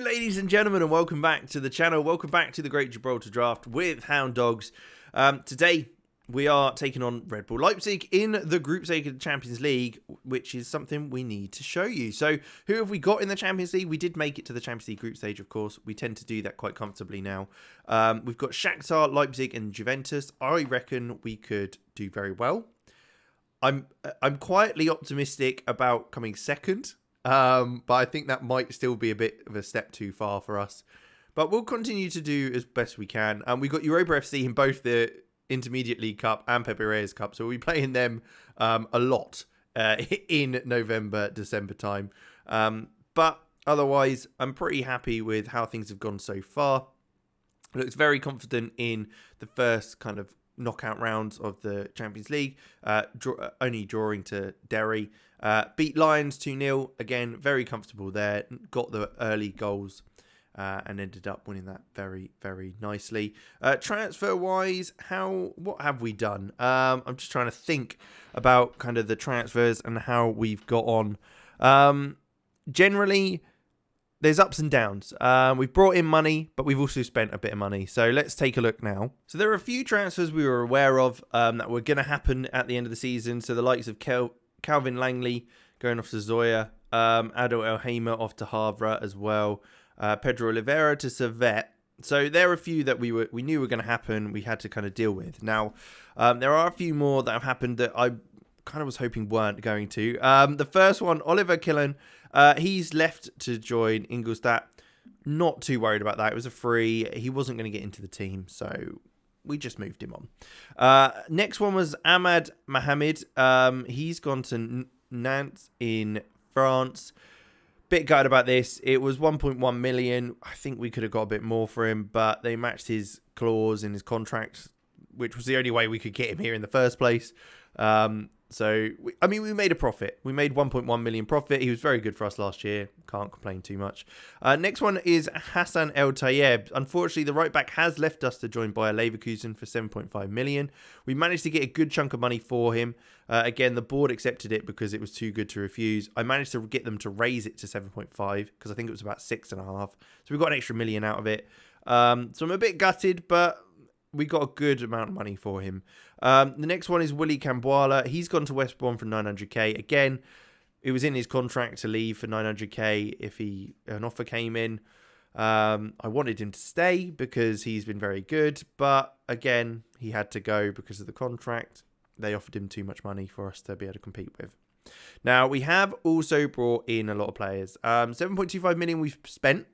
ladies and gentlemen, and welcome back to the channel. Welcome back to the Great Gibraltar Draft with Hound Dogs. Today, we are taking on Red Bull Leipzig in the Group stage of the Champions League, which is something we need to show you. So, who have we got in the Champions League? We did make it to the Champions League group stage, of course. We tend to do that quite comfortably now. We've got Shakhtar, Leipzig, and Juventus. I reckon we could do very well. I'm quietly optimistic about coming second. But I think that might still be a bit of a step too far for us. But we'll continue to do as best we can. We've got Europa FC in both the Intermediate League Cup and Pepe Reyes Cup. So we'll be playing them a lot in November, December time. But otherwise, I'm pretty happy with how things have gone so far. Looks very confident in the first kind of knockout rounds of the Champions League, only drawing to Derry. Beat Lions 2-0, again, very comfortable there, got the early goals and ended up winning that very, very nicely. Transfer-wise, what have we done? I'm just trying to think about kind of the transfers and how we've got on. Generally, there's ups and downs. We've brought in money, but we've also spent a bit of money. So let's take a look now. So there are a few transfers we were aware of that were going to happen at the end of the season. So the likes of Calvin Langley going off to Zoya, Adel El Haima off to Havre as well, Pedro Oliveira to Servette. So there are a few that we knew were going to happen. We had to kind of deal with. Now, there are a few more that have happened that I kind of was hoping weren't going to. The first one, Oliver Killen. He's left to join Ingolstadt. Not too worried about that. It was a free. He wasn't going to get into the team, so we just moved him on. Next one was Ahmad Mohammed. He's gone to Nantes in France. Bit gutted about this. It was 1.1 million. I think we could have got a bit more for him, but they matched his clause in his contract, which was the only way we could get him here in the first place. We made a profit. We made 1.1 million profit. He was very good for us last year. Can't complain too much. Next one is Hasan El Tayeb. Unfortunately, the right back has left us to join Bayer Leverkusen for 7.5 million. We managed to get a good chunk of money for him. Again, the board accepted it because it was too good to refuse. I managed to get them to raise it to 7.5 because I think it was about 6.5. So we got an extra million out of it. So I'm a bit gutted, but we got a good amount of money for him. The next one is Willie Campbella. He's gone to West Brom for 900k. Again, it was in his contract to leave for 900k if an offer came in. I wanted him to stay because he's been very good. But again, he had to go because of the contract. They offered him too much money for us to be able to compete with. Now, we have also brought in a lot of players. 7.25 million we've spent.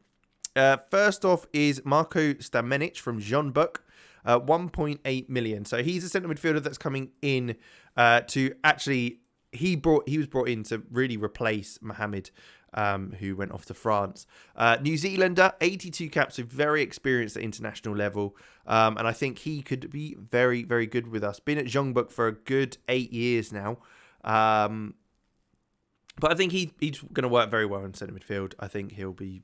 First off is Marco Stamenic from Jeanbuk. 1.8 million. So he's a centre midfielder that's coming in to actually, he was brought in to really replace Mohammed, who went off to France. New Zealander, 82 caps, so very experienced at international level. And I think he could be very, very good with us. Been at Jeanbuk for a good 8 years now. But I think he's going to work very well in centre midfield. I think he'll be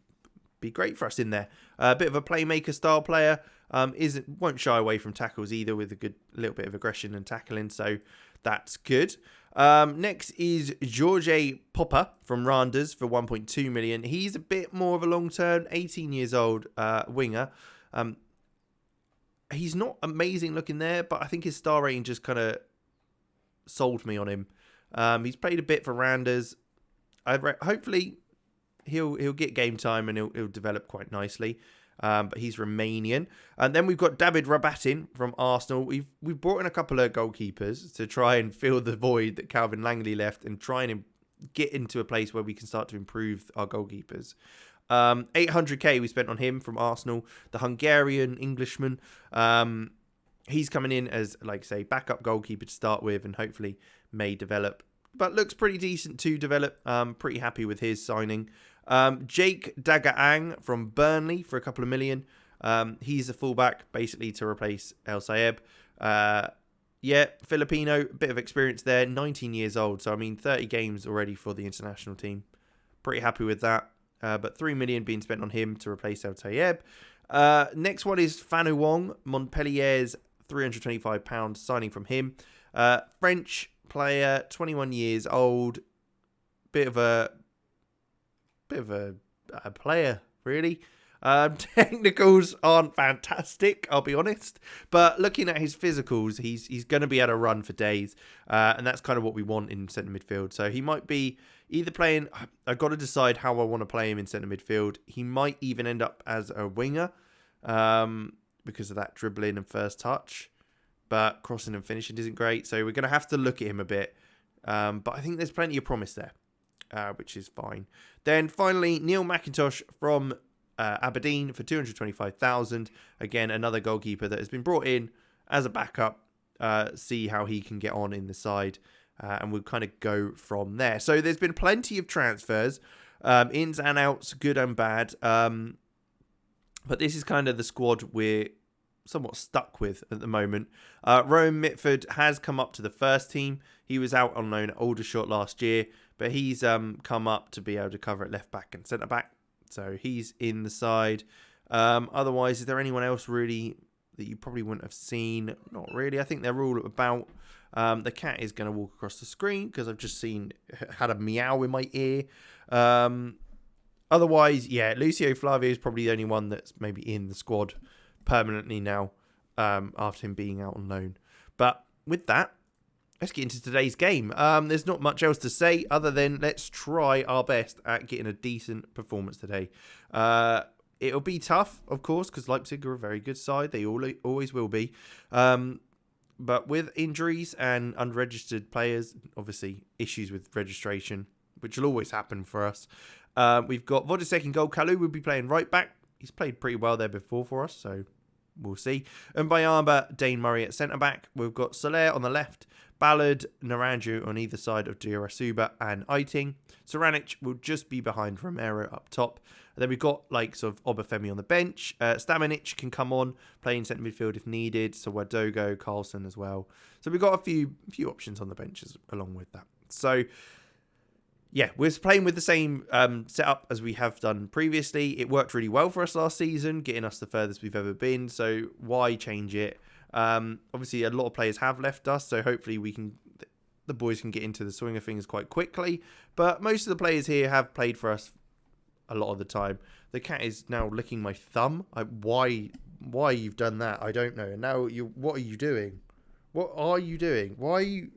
great for us in there. A bit of a playmaker style player. Won't shy away from tackles either, with a good little bit of aggression and tackling, so that's good. Next is George Popper from Randers for 1.2 million. He's a bit more of a long-term, 18 years old winger. He's not amazing looking there, but I think his star rating just kind of sold me on him. He's played a bit for Randers. Hopefully he'll get game time and he'll develop quite nicely. But he's Romanian. And then we've got David Rabatine from Arsenal. We've brought in a couple of goalkeepers to try and fill the void that Calvin Langley left and try and get into a place where we can start to improve our goalkeepers. 800k we spent on him from Arsenal, the Hungarian Englishman. He's coming in as, like say, backup goalkeeper to start with and hopefully may develop. But looks pretty decent to develop. Pretty happy with his signing. Jake Dagaang from Burnley for a couple of million. He's a fullback, basically to replace El Tayeb. Filipino, a bit of experience there, 19 years old. So, 30 games already for the international team. Pretty happy with that. But 3 million being spent on him to replace El Tayeb. Next one is Fanu Wong, Montpellier's £325 signing from him. French player, 21 years old. Bit of a player really. Technicals aren't fantastic, I'll be honest. But looking at his physicals, he's going to be able to run for days. And that's kind of what we want in centre midfield. So he might be either playing... I've got to decide how I want to play him in centre midfield. He might even end up as a winger because of that dribbling and first touch. But crossing and finishing isn't great. So we're going to have to look at him a bit. But I think there's plenty of promise there, which is fine. Then finally, Neil McIntosh from... Aberdeen for 225,000. Again, another goalkeeper that has been brought in as a backup. See how he can get on in the side. And we'll kind of go from there. So there's been plenty of transfers. Ins and outs, good and bad. But this is kind of the squad we're somewhat stuck with at the moment. Rowan Mitford has come up to the first team. He was out on loan at Aldershot last year. But he's come up to be able to cover at left back and centre back. So he's in the side. Otherwise, is there anyone else really that you probably wouldn't have seen? Not really. I think they're all about. The cat is going to walk across the screen because I've just had a meow in my ear. Otherwise, yeah, Lucio Flavio is probably the only one that's maybe in the squad permanently now after him being out on loan. But with that, let's get into today's game. There's not much else to say other than let's try our best at getting a decent performance today. It'll be tough, of course, because Leipzig are a very good side. They always will be. But with injuries and unregistered players, obviously issues with registration, which will always happen for us. We've got Vodisek in goal. Kalu will be playing right back. He's played pretty well there before for us, so we'll see. And Bayamba, Dane Murray at centre-back. We've got Soler on the left. Ballard, Naranjo on either side of Diarasuba and Eiting. Soranic will just be behind Romero up top. And then we've got like sort of Obafemi on the bench. Stamenic can come on, playing centre midfield if needed. So Wadogo, Carlson as well. So we've got a few options on the benches along with that. So yeah, we're playing with the same setup as we have done previously. It worked really well for us last season, getting us the furthest we've ever been. So why change it? Obviously, a lot of players have left us, so hopefully the boys can get into the swing of things quite quickly. But most of the players here have played for us a lot of the time. The cat is now licking my thumb. Why you've done that? I don't know. And now what are you doing? What are you doing? Why are you?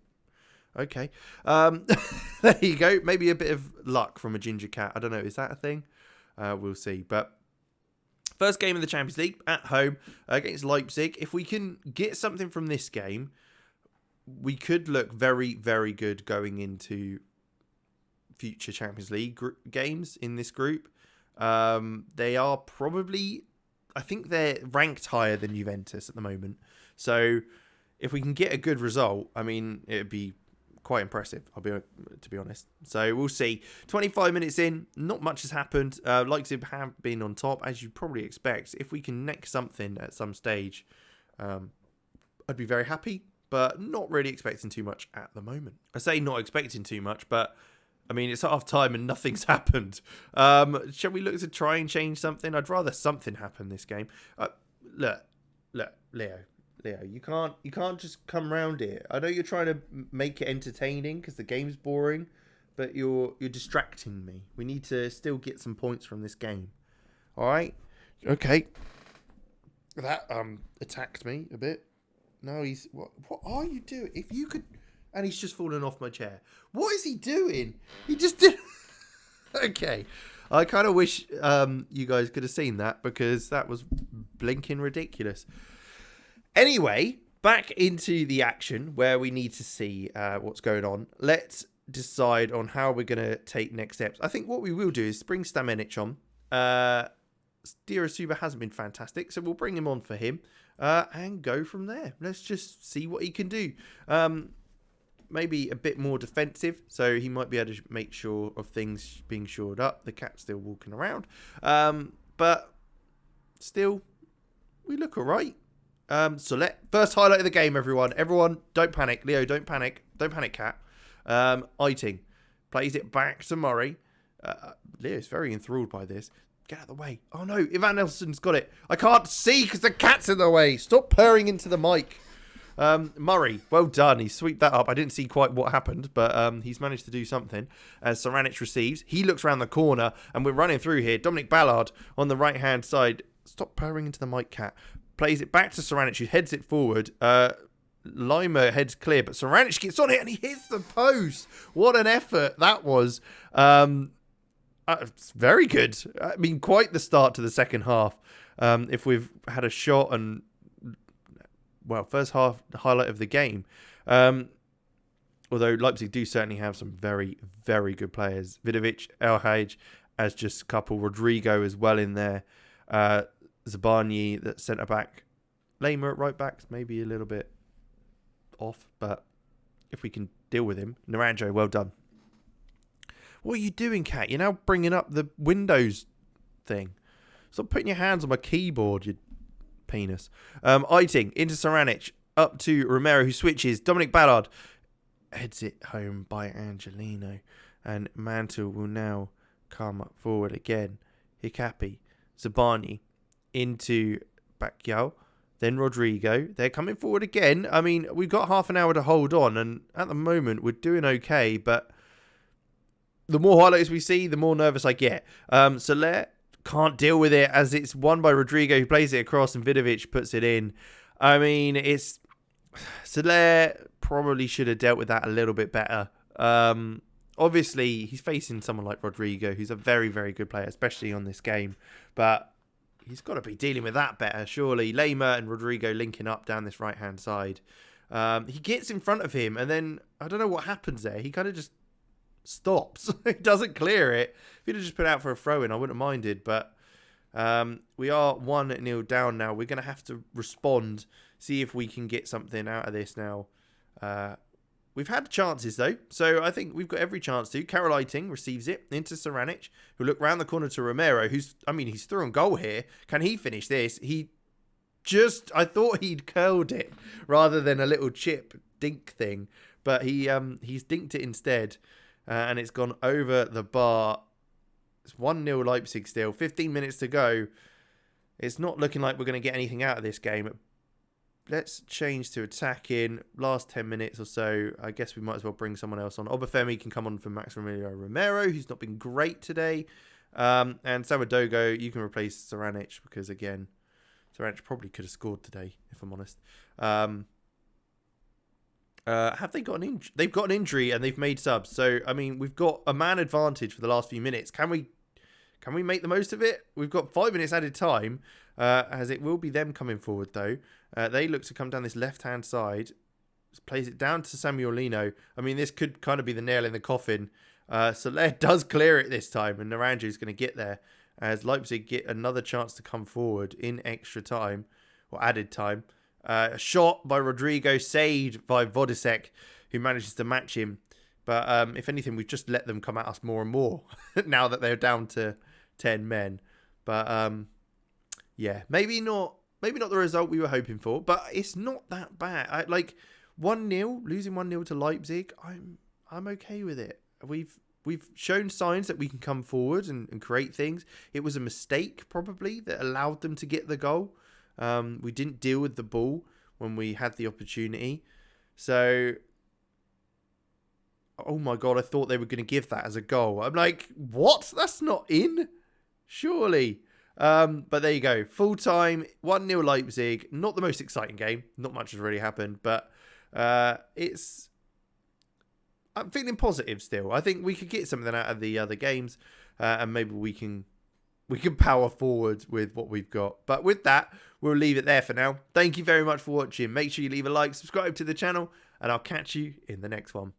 Okay. There you go. Maybe a bit of luck from a ginger cat. I don't know. Is that a thing? We'll see. But first game of the Champions League at home against Leipzig. If we can get something from this game, we could look very, very good going into future Champions League games in this group. They are probably, I think they're ranked higher than Juventus at the moment. So if we can get a good result, I mean, it'd be quite impressive, to be honest. So we'll see. 25 minutes in, not much has happened. Leipzig have been on top, as you'd probably expect. If we can neck something at some stage, I'd be very happy, but not really expecting too much at the moment. I say not expecting too much, but I mean, it's half time and nothing's happened. Shall we look to try and change something? I'd rather something happen this game. Look, Leo, you can't just come round here. I know you're trying to make it entertaining because the game's boring, but you're distracting me. We need to still get some points from this game. All right? Okay. That attacked me a bit. No, he's what are you doing? If you could, and he's just fallen off my chair. What is he doing? He just did. Okay. I kind of wish you guys could have seen that because that was blinking ridiculous. Anyway, back into the action where we need to see what's going on. Let's decide on how we're going to take next steps. I think what we will do is bring Stamenic on. Diarasuba hasn't been fantastic, so we'll bring him on for him and go from there. Let's just see what he can do. Maybe a bit more defensive, so he might be able to make sure of things being shored up. The cat's still walking around. But still, we look all right. So first highlight of the game, everyone. Everyone, don't panic. Leo, don't panic. Don't panic, cat. Eiting plays it back to Murray. Leo's very enthralled by this. Get out of the way. Oh, no. Ivan Nelson's got it. I can't see because the cat's in the way. Stop purring into the mic. Murray, well done. He sweeped that up. I didn't see quite what happened, but he's managed to do something. As Stamenic receives, he looks around the corner, and we're running through here. Dominic Ballard on the right-hand side. Stop purring into the mic, cat. Plays it back to Stamenic, who heads it forward. Lima heads clear, but Stamenic gets on it, and he hits the post. What an effort that was. It's very good. I mean, quite the start to the second half. If we've had a shot and, well, first half highlight of the game. Although Leipzig do certainly have some very, very good players. Vidovic, El Hage as just a couple. Rodrigo as well in there. Zabani, that centre back. Lima at right back, maybe a little bit off, but if we can deal with him. Naranjo, well done. What are you doing, Kat? You're now bringing up the Windows thing. Stop putting your hands on my keyboard, you penis. Eiting into Stamenic, up to Romero, who switches. Dominic Ballard heads it home by Angelino. And Mantle will now come forward again. Hikapi, Zabani into Bacchiao. Then Rodrigo. They're coming forward again. I mean, we've got half an hour to hold on. And at the moment, we're doing okay, but the more highlights we see, the more nervous I get. Soler can't deal with it as it's won by Rodrigo, who plays it across, and Vidovic puts it in. I mean, it's Soler probably should have dealt with that a little bit better. Obviously, he's facing someone like Rodrigo, who's a very, very good player, especially on this game. But he's got to be dealing with that better, surely. Lema and Rodrigo linking up down this right-hand side. He gets in front of him, and then I don't know what happens there. He kind of just stops. He doesn't clear it. If he'd have just put it out for a throw-in, I wouldn't have minded. But we are 1-0 down now. We're going to have to respond, see if we can get something out of this now. We've had chances, though, so I think we've got every chance to. Carol Eiting receives it into Stamenic, who look round the corner to Romero, who's through on goal here. Can he finish this? I thought he'd curled it rather than a little chip dink thing, but he's dinked it instead. And it's gone over the bar. It's 1-0 Leipzig still. 15 minutes to go. It's not looking like we're going to get anything out of this game. Let's change to attacking. Last 10 minutes or so. I guess we might as well bring someone else on. Obafemi can come on for Maximiliano Romero, who's not been great today. And Samadogo, you can replace Stamenic because, again, Stamenic probably could have scored today, if I'm honest. Have they got an injury? They've got an injury and they've made subs. So, I mean, we've got a man advantage for the last few minutes. Can we make the most of it? We've got 5 minutes added time, as it will be them coming forward, though. They look to come down this left-hand side. Just plays it down to Samuel Lino. I mean, this could kind of be the nail in the coffin. Soler does clear it this time, and Naranjo is going to get there as Leipzig get another chance to come forward in extra time, or added time. A shot by Rodrigo, saved by Vodisek, who manages to match him. But if anything, we've just let them come at us more and more now that they're down to 10 men. But yeah, maybe not the result we were hoping for, but it's not that bad. Like 1-0, losing 1-0 to Leipzig, I'm okay with it. We've shown signs that we can come forward and create things. It was a mistake probably that allowed them to get the goal. We didn't deal with the ball when we had the opportunity. So, oh my God, I thought they were going to give that as a goal. I'm like, what? That's not in? Surely. But there you go. Full time, 1-0 Leipzig. Not the most exciting game. Not much has really happened, but I'm feeling positive still. I think we could get something out of the other games, and maybe we can power forward with what we've got. But with that, we'll leave it there for now. Thank you very much for watching. Make sure you leave a like, subscribe to the channel, and I'll catch you in the next one.